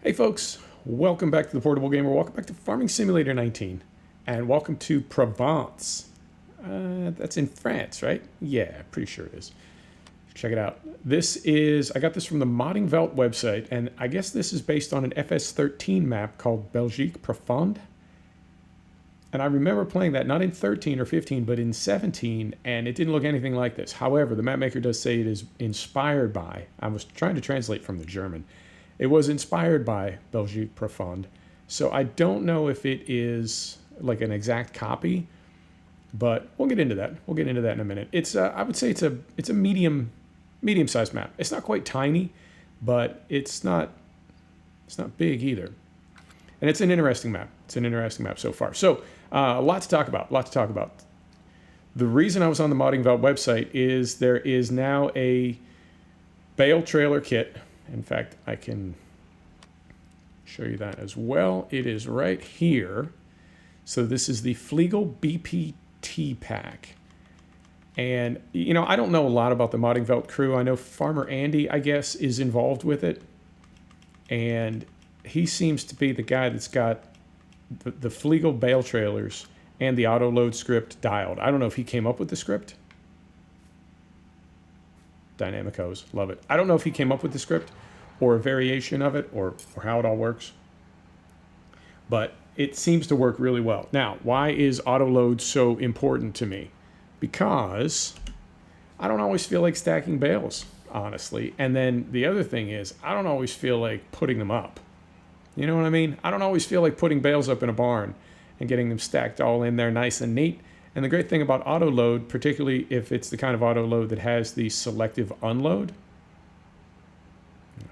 Hey folks, welcome back to the Portable Gamer. Welcome back to Farming Simulator 19, and welcome to Provence. That's in France, right? Yeah, pretty sure it is. Check it out. I got this from the Modding Welt website, and I guess this is based on an FS19 map called Belgique Profonde. And I remember playing that not in 13 or 15, but in 17, and it didn't look anything like this. However, the map maker does say it is inspired by, I was trying to translate from the German, it was inspired by Belgique Profonde. So I don't know if it is like an exact copy, but we'll get into that. We'll get into that in a minute. It's I would say it's a medium-sized map. It's not quite tiny, but it's not big either. And it's an interesting map. It's an interesting map so far. So a lot to talk about. The reason I was on the Modding Welt website is there is now a bale trailer kit. In fact, I can show you that as well. It is right here. So this is the Flegel BPT pack. And, you know, I don't know a lot about the Modding Welt crew. I know Farmer Andy, I guess, is involved with it. And he seems to be the guy that's got the Flegel bale trailers and the auto load script dialed. I don't know if he came up with the script. Dynamic hose, love it. I don't know if he came up with the script or a variation of it or how it all works, but it seems to work really well. Now, why is auto load so important to me? Because I don't always feel like stacking bales, honestly. And then the other thing is I don't always feel like putting them up. You know what I mean? I don't always feel like putting bales up in a barn and getting them stacked all in there nice and neat. And the great thing about auto load, particularly if it's the kind of auto load that has the selective unload,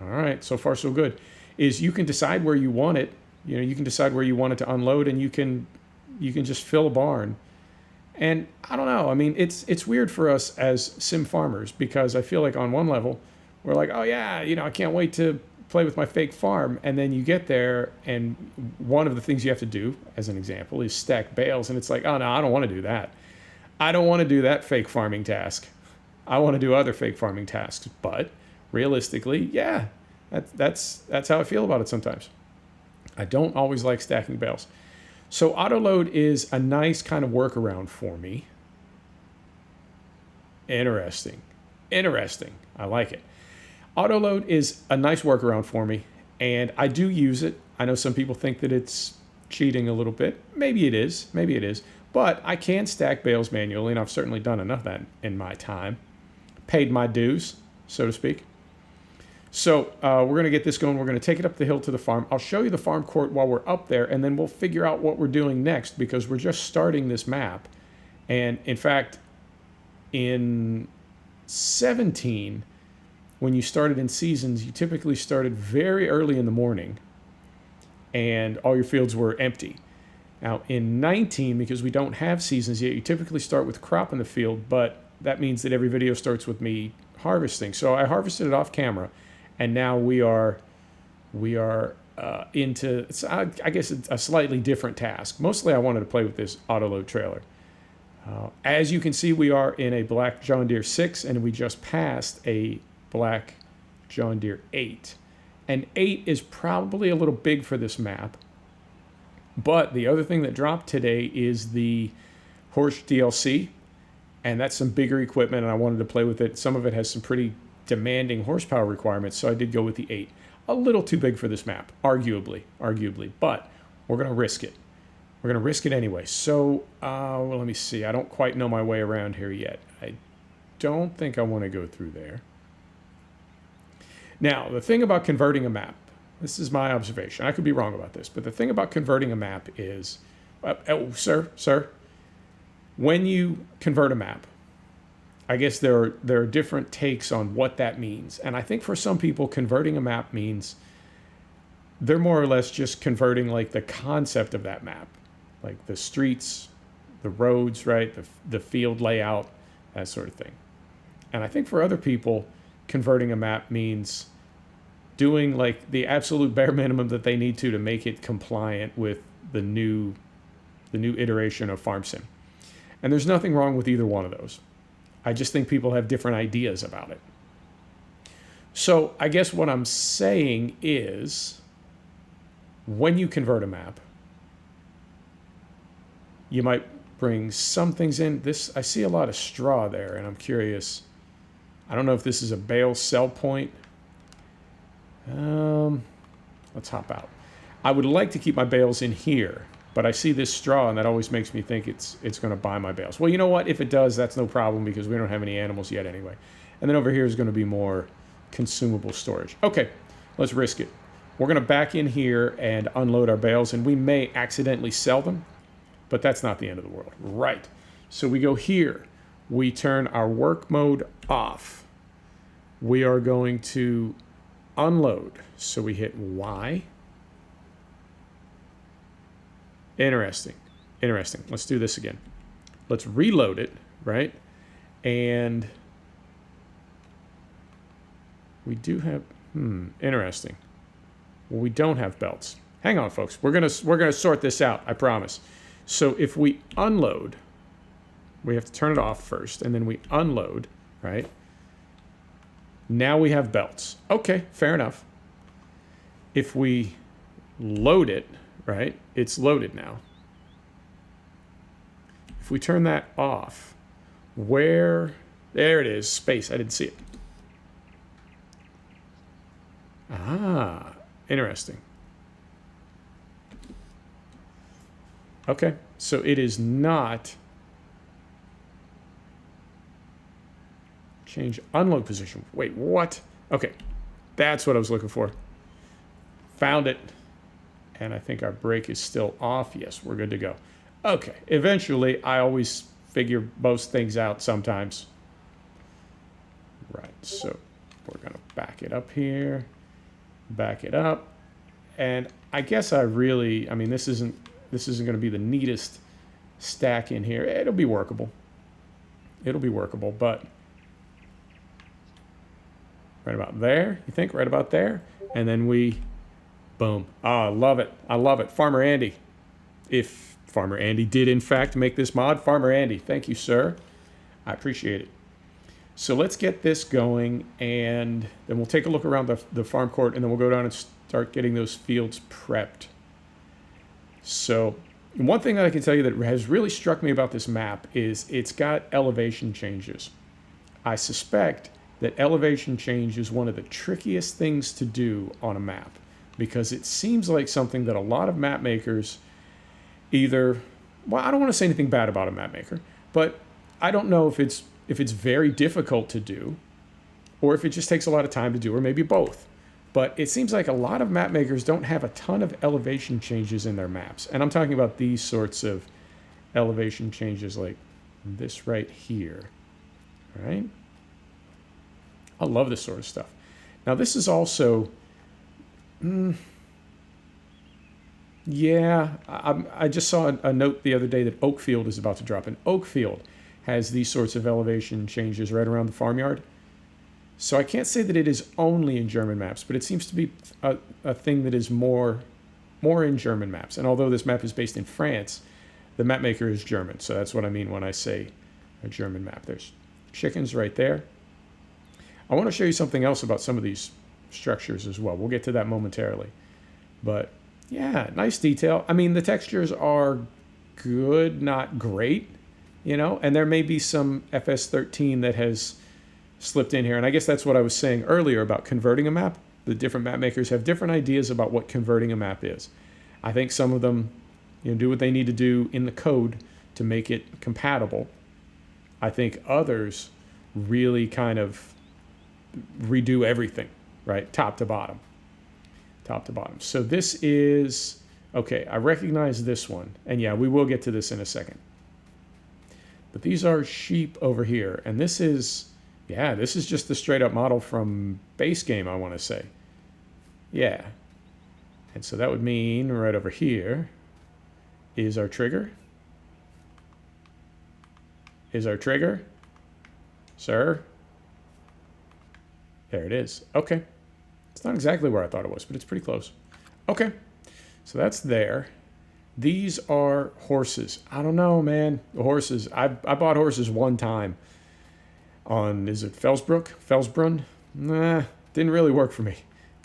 all right, so far so good, is you can decide where you want it. You know, you can decide where you want it to unload, and you can just fill a barn. And I don't know, I mean, it's weird for us as sim farmers, because I feel like on one level, we're like, oh yeah, you know, I can't wait to play with my fake farm. And then you get there, and one of the things you have to do, as an example, is stack bales. And it's like, oh no, I don't want to do that. I don't want to do that fake farming task. I want to do other fake farming tasks. But realistically, yeah, that's how I feel about it sometimes. I don't always like stacking bales. So auto load is a nice kind of workaround for me. Interesting. I like it. Auto load is a nice workaround for me, and I do use it. I know some people think that it's cheating a little bit. Maybe it is, but I can stack bales manually, and I've certainly done enough of that in my time. Paid my dues, so to speak. So we're going to get this going. We're going to take it up the hill to the farm. I'll show you the farm court while we're up there, and then we'll figure out what we're doing next, because we're just starting this map. And in fact, in 17, when you started in seasons, you typically started very early in the morning, and all your fields were empty. Now, in 19, because we don't have seasons yet, you typically start with crop in the field, but that means that every video starts with me harvesting. So I harvested it off camera, and now we are into, I guess, a slightly different task. Mostly I wanted to play with this auto load trailer. As you can see, we are in a black John Deere 6, and we just passed a black John Deere 8. And 8 is probably a little big for this map. But the other thing that dropped today is the Horsch DLC. And that's some bigger equipment, and I wanted to play with it. Some of it has some pretty demanding horsepower requirements, so I did go with the 8. A little too big for this map, arguably. But we're going to risk it. We're going to risk it anyway. So, well, let me see. I don't quite know my way around here yet. I don't think I want to go through there. Now, the thing about converting a map, this is my observation. I could be wrong about this, but the thing about converting a map is, sir, when you convert a map, I guess there are different takes on what that means. And I think for some people, converting a map means they're more or less just converting like the concept of that map, like the streets, the roads, right? The field layout, that sort of thing. And I think for other people, converting a map means doing like the absolute bare minimum that they need to make it compliant with the new iteration of FarmSim. And there's nothing wrong with either one of those. I just think people have different ideas about it. So I guess what I'm saying is when you convert a map, you might bring some things in. This, I see a lot of straw there, and I'm curious. I don't know if this is a bale sell point. Let's hop out. I would like to keep my bales in here, but I see this straw, and that always makes me think it's going to buy my bales. Well, you know what? If it does, that's no problem because we don't have any animals yet anyway. And then over here is going to be more consumable storage. Okay, let's risk it. We're going to back in here and unload our bales, and we may accidentally sell them, but that's not the end of the world. Right. So we go here. We turn our work mode off. We are going to unload. So we hit Y. Interesting. Interesting. Let's do this again. Let's reload it, right? And we do have, interesting. Well, we don't have belts. Hang on, folks. We're gonna sort this out, I promise. So if we unload, we have to turn it off first, and then we unload, right? Now we have belts. Okay, fair enough. If we load it, right, it's loaded now. If we turn that off, there it is, space, I didn't see it. Ah, interesting. Okay, so it is not change unload position. Wait, what? Okay, that's what I was looking for. Found it. And I think our brake is still off. Yes, we're good to go. Okay, eventually, I always figure most things out sometimes. Right, so we're gonna back it up here. Back it up. And I guess I mean, this isn't going to be the neatest stack in here. It'll be workable. It'll be workable, but right about there, you think? Right about there? And then we, boom. Ah, I love it. I love it. Farmer Andy. If Farmer Andy did, in fact, make this mod, Farmer Andy, thank you, sir. I appreciate it. So let's get this going, and then we'll take a look around the farm court, and then we'll go down and start getting those fields prepped. So one thing that I can tell you that has really struck me about this map is it's got elevation changes. I suspect that elevation change is one of the trickiest things to do on a map because it seems like something that a lot of map makers either, well, I don't want to say anything bad about a map maker, but I don't know if it's very difficult to do or if it just takes a lot of time to do, or maybe both. But it seems like a lot of map makers don't have a ton of elevation changes in their maps. And I'm talking about these sorts of elevation changes like this right here, right? I love this sort of stuff. Now this is also, yeah, I just saw a note the other day that Oakfield is about to drop, and Oakfield has these sorts of elevation changes right around the farmyard. So I can't say that it is only in German maps, but it seems to be a thing that is more in German maps. And although this map is based in France, the map maker is German. So that's what I mean when I say a German map. There's chickens right there. I want to show you something else about some of these structures as well. We'll get to that momentarily. But yeah, nice detail. I mean, the textures are good, not great, you know, and there may be some FS19 that has slipped in here. And I guess that's what I was saying earlier about converting a map. The different map makers have different ideas about what converting a map is. I think some of them, you know, do what they need to do in the code to make it compatible. I think others really kind of redo everything, right? Top to bottom. Top to bottom. So this is, okay, I recognize this one. And yeah, we will get to this in a second. But these are sheep over here. And this is, yeah, this is just the straight up model from base game, I want to say. Yeah. And so that would mean right over here is our trigger. Is our trigger. Sir. There it is. Okay. It's not exactly where I thought it was, but it's pretty close. Okay. So that's there. These are horses. I don't know, man. The horses. I bought horses one time on, is it Felsbrook? Felsbrunn? Nah, didn't really work for me.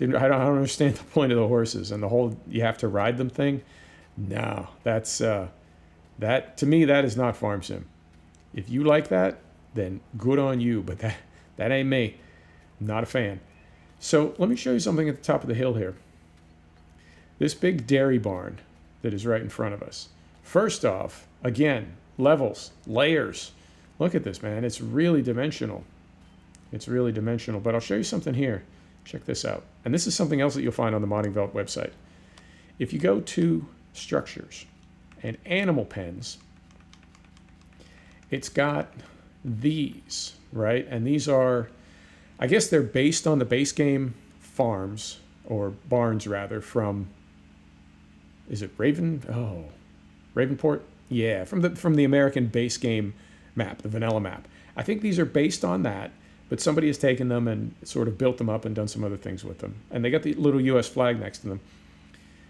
don't understand the point of the horses and the whole you have to ride them thing. No, that's that to me that is not farm sim. If you like that, then good on you. But that ain't me. Not a fan. So let me show you something at the top of the hill here. This big dairy barn that is right in front of us. First off, again, levels, layers. Look at this, man. It's really dimensional. It's really dimensional. But I'll show you something here. Check this out. And this is something else that you'll find on the Modding Welt website. If you go to structures and animal pens, it's got these, right? And these are, I guess they're based on the base game farms, or barns rather, from, is it Ravenport? Yeah, from the American base game map, the vanilla map. I think these are based on that, but somebody has taken them and sort of built them up and done some other things with them. And they got the little US flag next to them.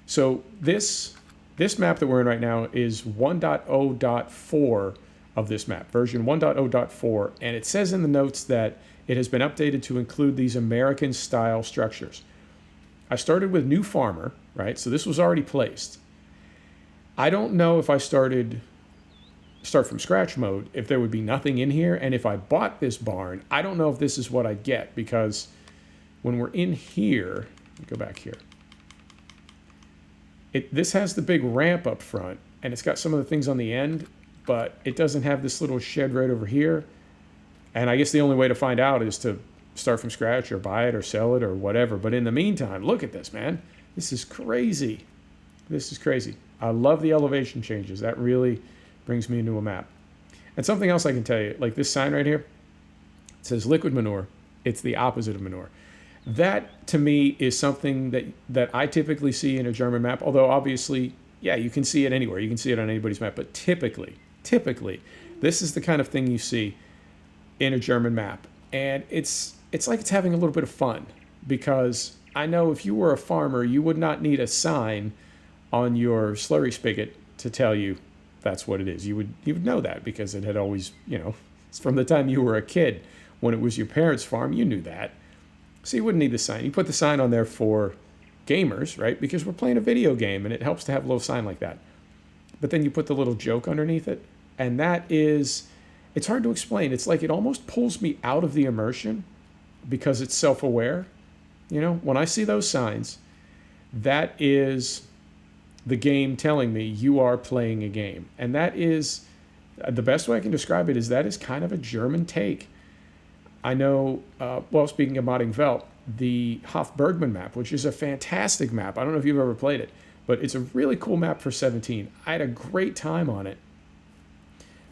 So this map that we're in right now is 1.0.4 of this map, version 1.0.4, and it says in the notes that it has been updated to include these American style structures. I started with New Farmer, right? So this was already placed. I don't know if I start from scratch mode, if there would be nothing in here, and if I bought this barn, I don't know if this is what I'd get, because when we're in here, let me go back here. This has the big ramp up front, and it's got some of the things on the end, but it doesn't have this little shed right over here. And I guess the only way to find out is to start from scratch or buy it or sell it or whatever. But in the meantime, look at this, man. This is crazy. This is crazy. I love the elevation changes. That really brings me into a map. And something else I can tell you, like this sign right here, it says liquid manure. It's the opposite of manure. That, to me, is something that I typically see in a German map, although obviously, yeah, you can see it anywhere. You can see it on anybody's map, but typically, this is the kind of thing you see in a German map. And it's like it's having a little bit of fun, because I know if you were a farmer, you would not need a sign on your slurry spigot to tell you that's what it is. You would know that, because it had always, it's from the time you were a kid. When it was your parents' farm, you knew that. So you wouldn't need the sign. You put the sign on there for gamers, right? Because we're playing a video game, and it helps to have a little sign like that. But then you put the little joke underneath it, and it's hard to explain. It's like it almost pulls me out of the immersion, because it's self-aware. When I see those signs, that is the game telling me you are playing a game. And that is, the best way I can describe it is that is kind of a German take. I know, speaking of Modding Welt, the Hofbergman map, which is a fantastic map. I don't know if you've ever played it, but it's a really cool map for 17. I had a great time on it.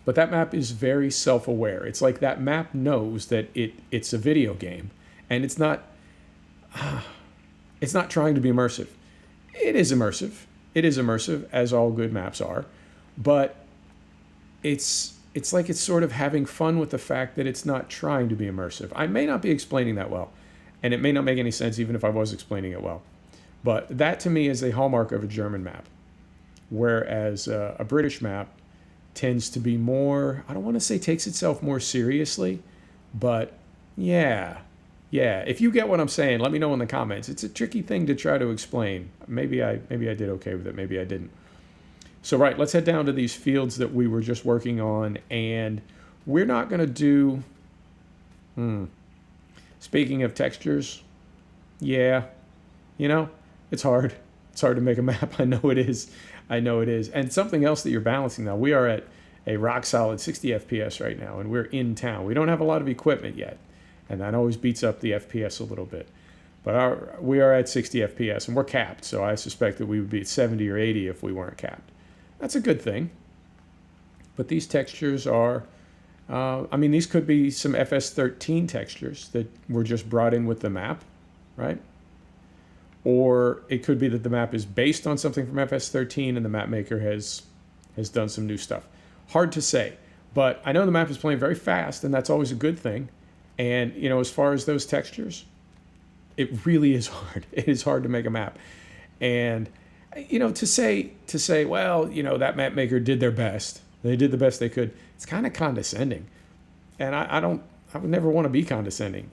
But that map is very self-aware. It's like that map knows that it's a video game, and it's not trying to be immersive. It is immersive. It is immersive, as all good maps are, but it's like it's sort of having fun with the fact that it's not trying to be immersive. I may not be explaining that well, and it may not make any sense even if I was explaining it well. But that to me is a hallmark of a German map, whereas a British map tends to be more, I don't want to say takes itself more seriously, but yeah. If you get what I'm saying, let me know in the comments. It's a tricky thing to try to explain. Maybe I did okay with it, maybe I didn't. So right, let's head down to these fields that we were just working on, and we're not going to do, speaking of textures, yeah, it's hard. It's hard to make a map. I know it is. And something else that you're balancing now, we are at a rock solid 60 FPS right now, and we're in town. We don't have a lot of equipment yet, and that always beats up the FPS a little bit. But we are at 60 FPS, and we're capped, so I suspect that we would be at 70 or 80 if we weren't capped. That's a good thing. But these textures are, these could be some FS19 textures that were just brought in with the map, right? Or it could be that the map is based on something from FS13 and the map maker has done some new stuff. Hard to say, but I know the map is playing very fast, and that's always a good thing. And, as far as those textures, it really is hard. It is hard to make a map. And, to say, well, that map maker did their best. They did the best they could. It's kind of condescending. And I would never want to be condescending.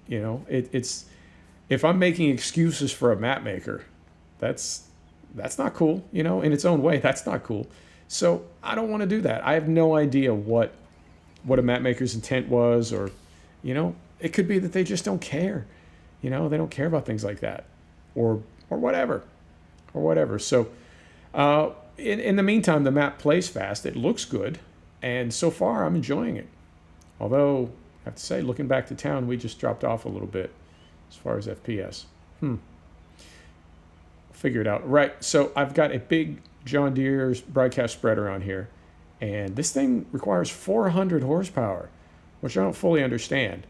if I'm making excuses for a map maker, that's not cool, you know, in its own way. That's not cool. So I don't want to do that. I have no idea what a map maker's intent was, or, you know, it could be that they just don't care. You know, they don't care about things like that, or whatever, So in the meantime, the map plays fast. It looks good, and so far I'm enjoying it. Although I have to say, looking back to town, we just dropped off a little bit as far as FPS. Figure it out. Right, so I've got a big John Deere's broadcast spreader on here, and this thing requires 400 horsepower, which I don't fully understand,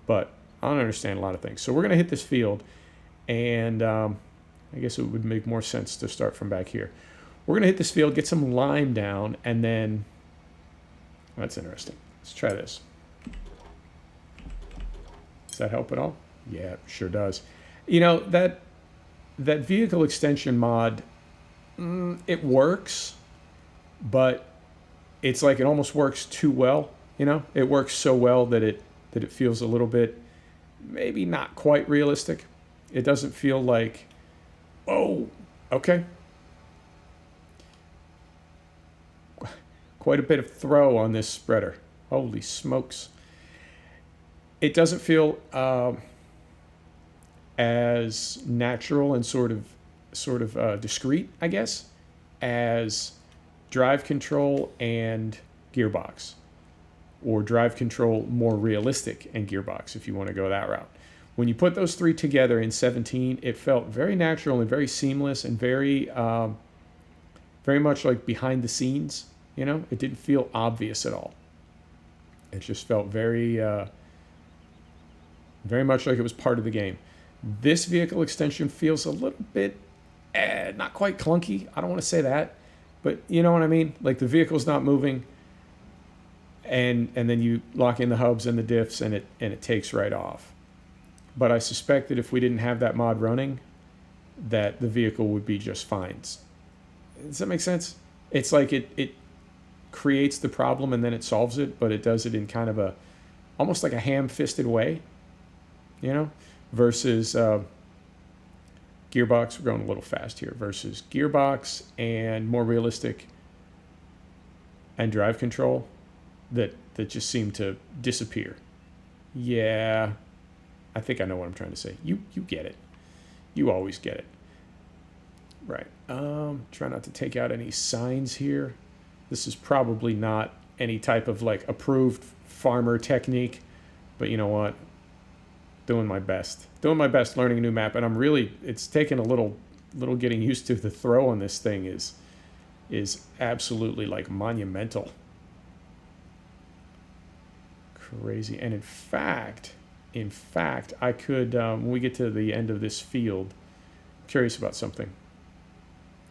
but I don't understand a lot of things. So we're going to hit this field, and I guess it would make more sense to start from back here. We're going to hit this field, get some lime down, and then... That's interesting. Let's try this. Does that help at all? Yeah, it sure does. You know, that vehicle extension mod, it works, but it's like it almost works too well. You know, it works so well that it feels a little bit, maybe not quite realistic. It doesn't feel like, oh, okay. Quite a bit of throw on this spreader. Holy smokes. It doesn't feel as natural and sort of discreet, I guess, as drive control and gearbox, or drive control more realistic and gearbox, if you want to go that route. When you put those three together in 17, it felt very natural and very seamless and very much like behind the scenes. You know, it didn't feel obvious at all. It just felt very much like it was part of the game. This vehicle extension feels a little bit, not quite clunky. I don't want to say that, but you know what I mean? Like the vehicle's not moving, and then you lock in the hubs and the diffs, and it takes right off. But I suspect that if we didn't have that mod running, that the vehicle would be just fine. Does that make sense? It's like it creates the problem and then it solves it, but it does it in kind of almost like a ham-fisted way, you know, versus gearbox. We're going a little fast here. Versus gearbox and more realistic and drive control that just seem to disappear. Yeah, I think I know what I'm trying to say. You get it. You always get it. Right. Try not to take out any signs here. This is probably not any type of like approved farmer technique, but you know what? Doing my best learning a new map, and it's taken a little getting used to. The throw on this thing is absolutely like monumental. Crazy. And in fact, I could, when we get to the end of this field, I'm curious about something.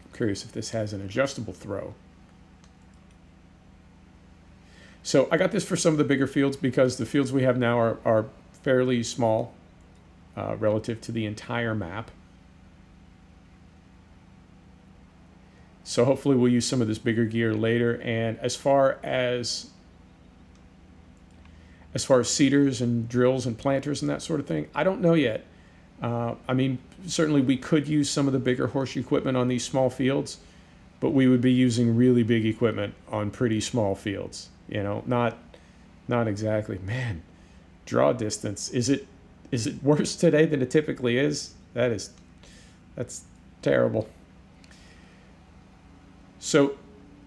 I'm curious if this has an adjustable throw. So I got this for some of the bigger fields because the fields we have now are fairly small relative to the entire map. So hopefully we'll use some of this bigger gear later. And as far as seeders and drills and planters and that sort of thing, I don't know yet. I mean, certainly we could use some of the bigger horseshoe equipment on these small fields, but we would be using really big equipment on pretty small fields. You know, not exactly. Man, draw distance. Is it worse today than it typically is? That's terrible. So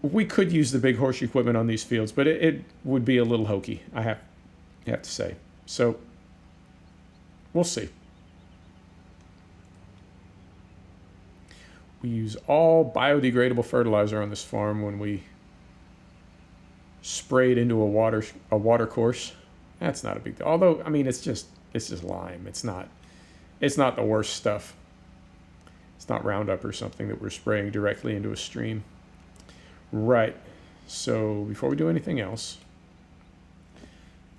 we could use the big horseshoe equipment on these fields, but it would be a little hokey, I have to say. So we'll see. We use all biodegradable fertilizer on this farm when we spray it into a water course. That's not a big deal. Although, I mean, it's just lime. It's not the worst stuff. It's not Roundup or something that we're spraying directly into a stream. Right. So before we do anything else,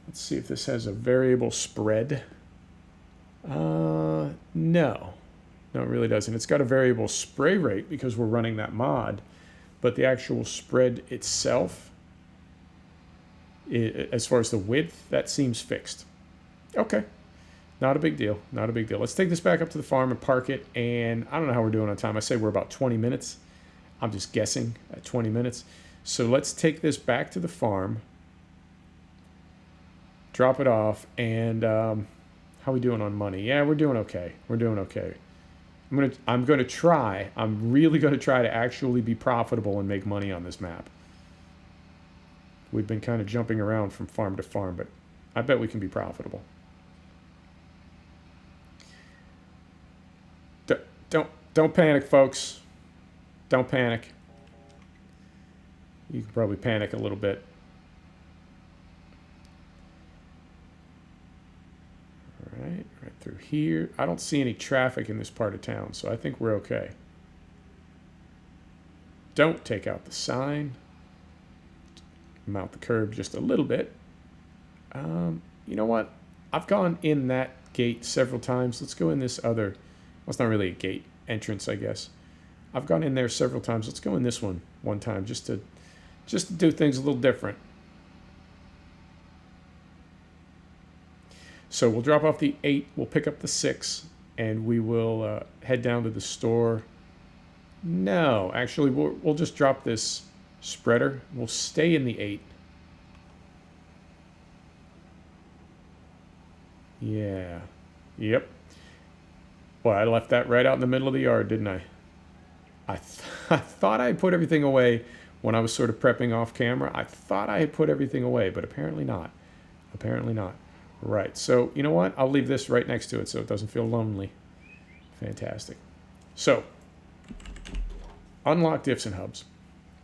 let's see if this has a variable spread. No, it really doesn't. It's got a variable spray rate because we're running that mod, but the actual spread itself, as far as the width, that seems fixed. Okay, Not a big deal. Not a big deal. Let's take this back up to the farm and park it. And I don't know how we're doing on time. I say we're about 20 minutes. I'm just guessing at 20 minutes. So let's take this back to the farm. Drop it off. And how are we doing on money? Yeah, we're doing okay. We're doing okay. I'm gonna try. I'm really gonna try to actually be profitable and make money on this map. We've been kind of jumping around from farm to farm, but I bet we can be profitable. Don't panic, folks. Don't panic. You can probably panic a little bit. All right, right through here. I don't see any traffic in this part of town, so I think we're okay. Don't take out the sign. Mount the curb just a little bit. You know what? I've gone in that gate several times. Let's go in this other. Well, it's not really a gate. Entrance, I guess. I've gone in there several times. Let's go in this one time just to do things a little different. So we'll drop off the 8, we'll pick up the 6, and we will head down to the store. No, actually, we'll just drop this spreader. We'll stay in the 8. Yeah. Yep. Well, I left that right out in the middle of the yard, didn't I? I thought I had put everything away when I was sort of prepping off camera. I thought I had put everything away, but apparently not. Apparently not. Right. So, you know what? I'll leave this right next to it so it doesn't feel lonely. Fantastic. So, unlock diffs and hubs.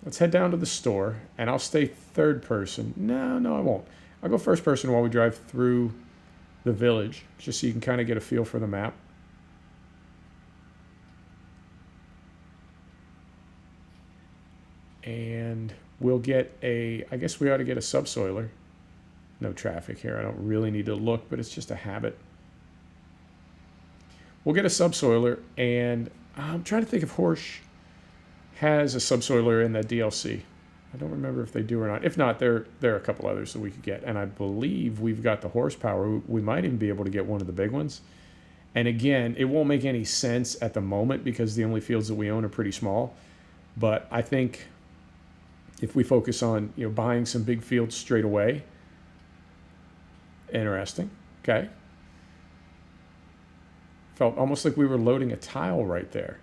Let's head down to the store, and I'll stay third person. No, I won't. I'll go first person while we drive through the village, just so you can kind of get a feel for the map. And we'll get I guess we ought to get a subsoiler. No traffic here. I don't really need to look, but it's just a habit. We'll get a subsoiler, and I'm trying to think if Horsch has a subsoiler in that DLC. I don't remember if they do or not. If not, there are a couple others that we could get. And I believe we've got the horsepower. We might even be able to get one of the big ones. And again, it won't make any sense at the moment because the only fields that we own are pretty small. But I think if we focus on buying some big fields straight away. Interesting. Okay. Felt almost like we were loading a tile right there.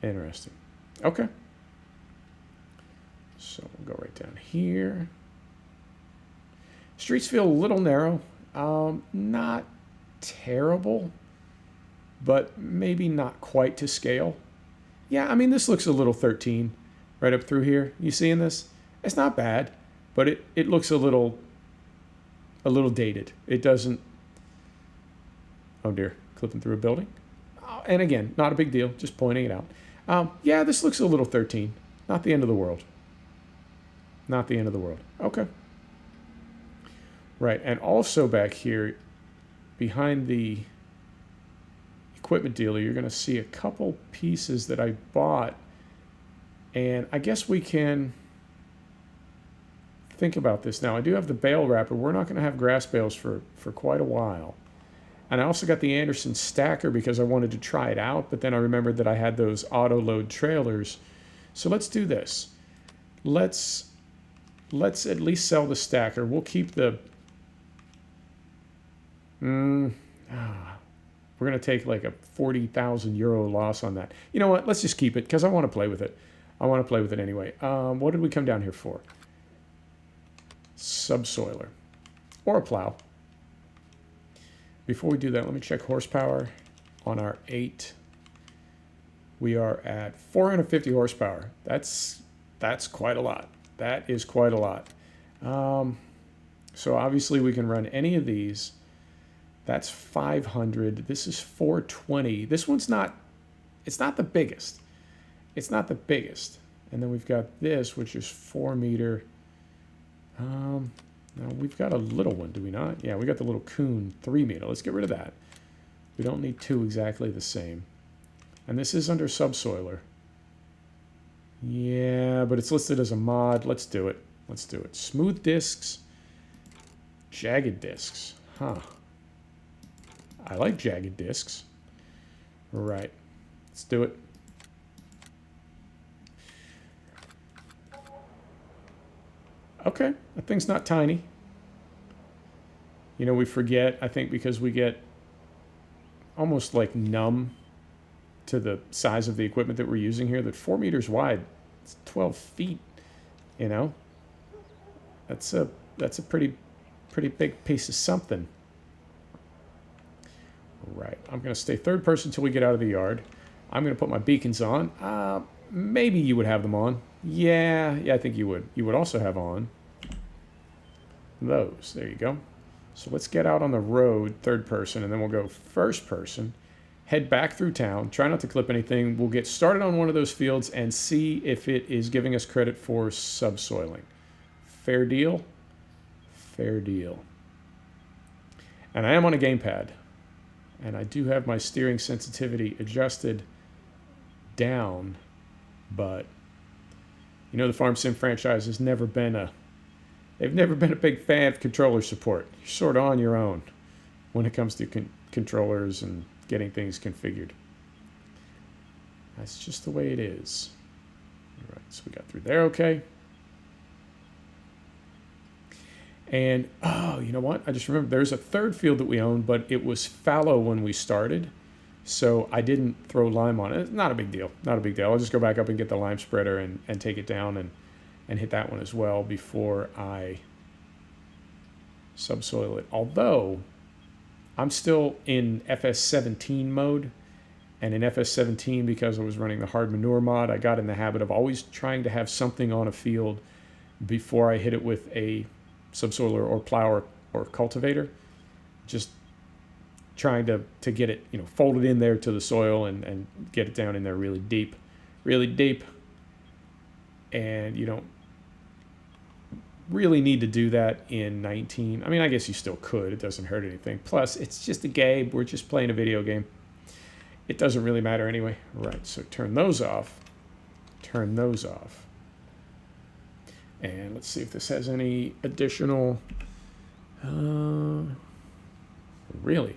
Interesting. Okay. So we'll go right down here. Streets feel a little narrow. Not terrible, but maybe not quite to scale. Yeah, I mean, this looks a little 13 right up through here. You seeing this? It's not bad, but it looks a little dated. It doesn't. Oh dear, clipping through a building. And again, not a big deal, just pointing it out. Yeah, this looks a little 13. Not the end of the world. Not the end of the world. Okay. Right, and also back here, behind the equipment dealer, you're going to see a couple pieces that I bought. And I guess we can think about this now. I do have the bale wrapper. We're not going to have grass bales for quite a while. And I also got the Anderson stacker because I wanted to try it out, but then I remembered that I had those auto load trailers. So let's do this. Let's at least sell the stacker. We'll keep the we're going to take like a 40,000 euro loss on that. You know what? Let's just keep it because I want to play with it. I want to play with it anyway. What did we come down here for? Subsoiler or a plow. Before we do that, let me check horsepower on our 8. We are at 450 horsepower. That's quite a lot. That is quite a lot. So obviously we can run any of these. That's 500. This is 420. This one's not, it's not the biggest. It's not the biggest. And then we've got this, which is 4 meter. Now we've got a little one, do we not? Yeah, we got the little Coon 3 meter. Let's get rid of that. We don't need two exactly the same. And this is under subsoiler. Yeah, but it's listed as a mod. Let's do it. Let's do it. Smooth discs, jagged discs. Huh. I like jagged discs. Right. Let's do it. Okay, that thing's not tiny. You know, we forget, I think because we get almost like numb to the size of the equipment that we're using here, that 4 meters wide, it's 12 feet, you know? That's a pretty big piece of something. Right, I'm gonna stay third person until we get out of the yard. I'm gonna put my beacons on. Maybe you would have them on. Yeah, I think you would. You would also have on those. There you go. So let's get out on the road, third person, and then we'll go first person. Head back through town. Try not to clip anything. We'll get started on one of those fields and see if it is giving us credit for subsoiling. Fair deal? Fair deal. And I am on a gamepad. And I do have my steering sensitivity adjusted down, but you know the Farm Sim franchise has never been a big fan of controller support. You're sort of on your own when it comes to controllers and getting things configured. That's just the way it is. All right, so we got through there okay. And, oh, you know what? I just remembered there's a third field that we own, but it was fallow when we started. So I didn't throw lime on it. It's not a big deal. Not a big deal. I'll just go back up and get the lime spreader and take it down and hit that one as well before I subsoil it. Although, I'm still in FS19 mode. And in FS17, because I was running the hard manure mod, I got in the habit of always trying to have something on a field before I hit it with a subsoiler or plow or cultivator, just trying to get it, you know, folded in there to the soil and get it down in there really deep. And you don't really need to do that in 19. I mean, I guess you still could. It doesn't hurt anything. Plus, it's just a game. We're just playing a video game. It doesn't really matter anyway. Right, so turn those off. Turn those off. And let's see if this has any additional... really?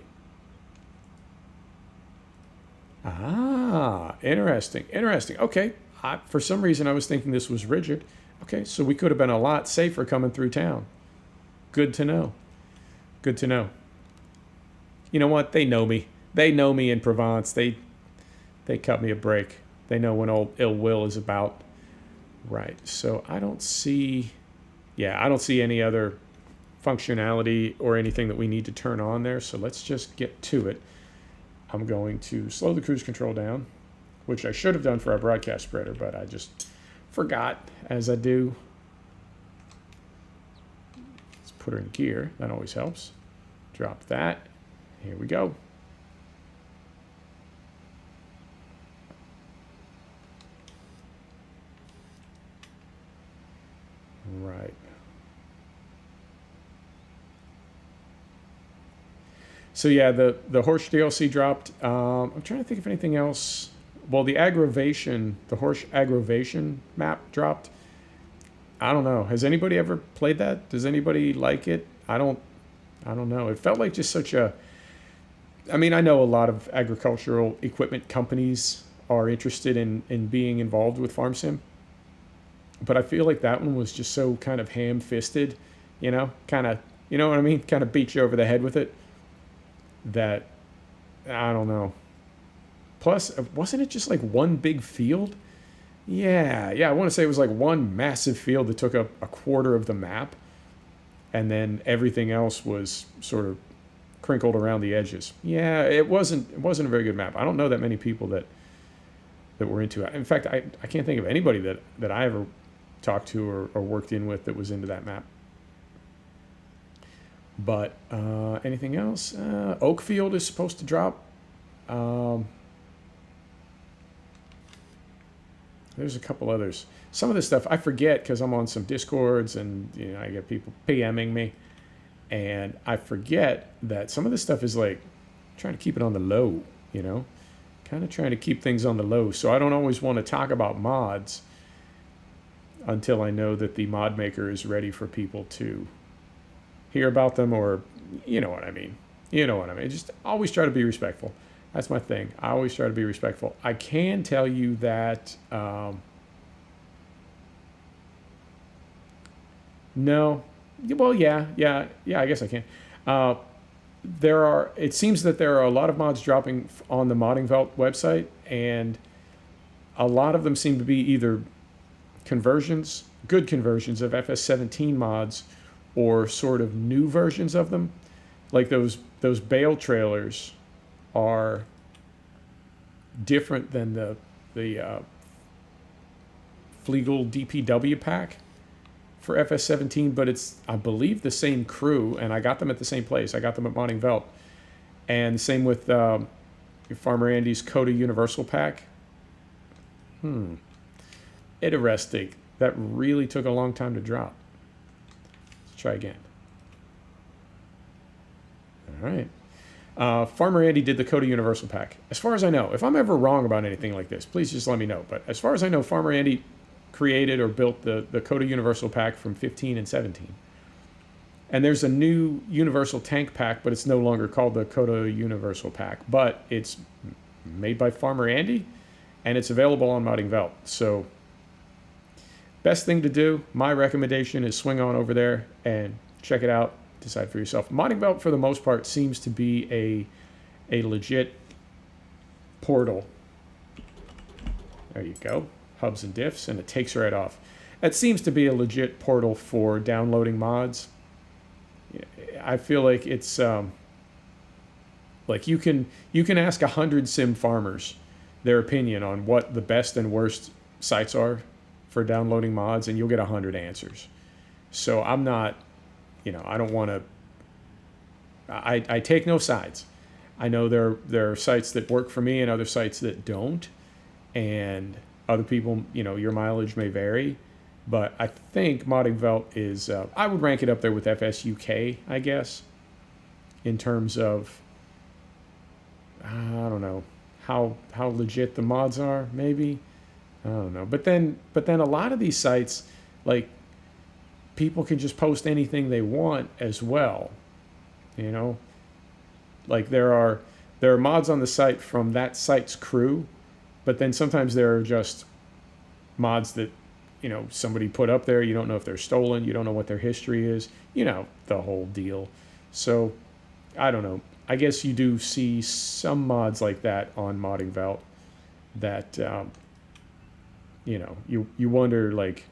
Ah, interesting. Okay, for some reason I was thinking this was rigid. Okay, so we could have been a lot safer coming through town. Good to know. Good to know. You know what? They know me. They know me in Provence. They cut me a break. They know when old ill will is about. Right, so I don't see any other functionality or anything that we need to turn on there, so let's just get to it. I'm going to slow the cruise control down, which I should have done for our broadcast spreader, but I just forgot, as I do. Let's put her in gear, that always helps. Drop that, here we go. Right. So yeah, the horse DLC dropped. I'm trying to think of anything else. Well, the horse aggravation map dropped. I don't know. Has anybody ever played that? Does anybody like it? I don't know. It felt like just such a... I mean, I know a lot of agricultural equipment companies are interested in being involved with Farm Sim. But I feel like that one was just so kind of ham-fisted, you know? Kind of, you know what I mean? Kind of beat you over the head with it. That, I don't know. Plus, wasn't it just like one big field? Yeah, I want to say it was like one massive field that took up a quarter of the map. And then everything else was sort of crinkled around the edges. Yeah, it wasn't a very good map. I don't know that many people that were into it. In fact, I can't think of anybody that I ever talked to or worked in with that was into that map. But anything else? Oakfield is supposed to drop. There's a couple others. Some of this stuff I forget because I'm on some Discords and I get people PMing me, and I forget that some of this stuff is like trying to keep it on the low, kind of trying to keep things on the low. So I don't always want to talk about mods until I know that the mod maker is ready for people to hear about them, or you know what I mean. You know what I mean? Just always try to be respectful. That's my thing. I always try to be respectful. I can tell you that, no, well, yeah, I guess I can. It seems that there are a lot of mods dropping on the Modding Welt website, and a lot of them seem to be either conversions, good conversions of FS17 mods, or sort of new versions of them. Like those bale trailers are different than the Flegel DPW pack for FS17, but it's, I believe, the same crew, and I got them at the same place. I got them at Modding Welt. And same with Farmer Andy's Coda Universal pack. Interesting. That really took a long time to drop. Let's try again. All right. Farmer Andy did the Coda Universal pack. As far as I know, if I'm ever wrong about anything like this, please just let me know. But as far as I know, Farmer Andy created or built the Coda Universal pack from 15 and 17. And there's a new Universal Tank pack, but it's no longer called the Coda Universal pack. But it's made by Farmer Andy, and it's available on Modding Welt. So best thing to do, my recommendation, is swing on over there and check it out. Decide for yourself. Modding Welt, for the most part, seems to be a legit portal. There you go. Hubs and diffs, and it takes right off. It seems to be a legit portal for downloading mods. I feel like it's like you can ask 100 sim farmers their opinion on what the best and worst sites are for downloading mods, and you'll get 100 answers. So I'm not, I don't want to. I take no sides. I know there are sites that work for me and other sites that don't, and other people, your mileage may vary, but I think Modding Welt is, I would rank it up there with FS UK, I guess, in terms of, I don't know, how legit the mods are, maybe. I don't know. But then a lot of these sites, like, people can just post anything they want as well, Like there are mods on the site from that site's crew, but then sometimes there are just mods that, somebody put up there. You don't know if they're stolen. You don't know what their history is. The whole deal. So, I don't know. I guess you do see some mods like that on Modding Welt that, you wonder, like,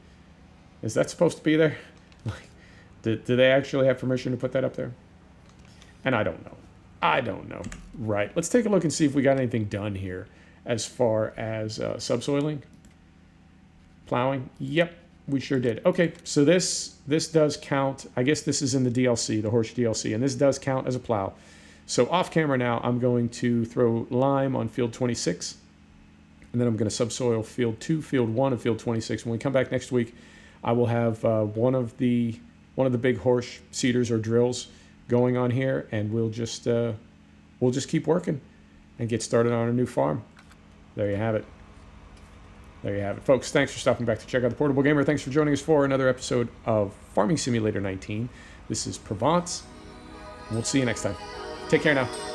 is that supposed to be there? Like, do they actually have permission to put that up there? And I don't know. Right. Let's take a look and see if we got anything done here as far as subsoiling. Plowing. Yep, we sure did. Okay, so this does count. I guess this is in the DLC, the Horsch DLC, and this does count as a plow. So off camera now, I'm going to throw lime on field 26, and then I'm going to subsoil field 2, field 1, and field 26. When we come back next week, I will have one of the big Horsch seeders or drills going on here, and we'll just keep working and get started on a new farm. There you have it. There you have it, folks. Thanks for stopping back to check out the Portable Gamer. Thanks for joining us for another episode of Farming Simulator 19. This is Provence. We'll see you next time. Take care now.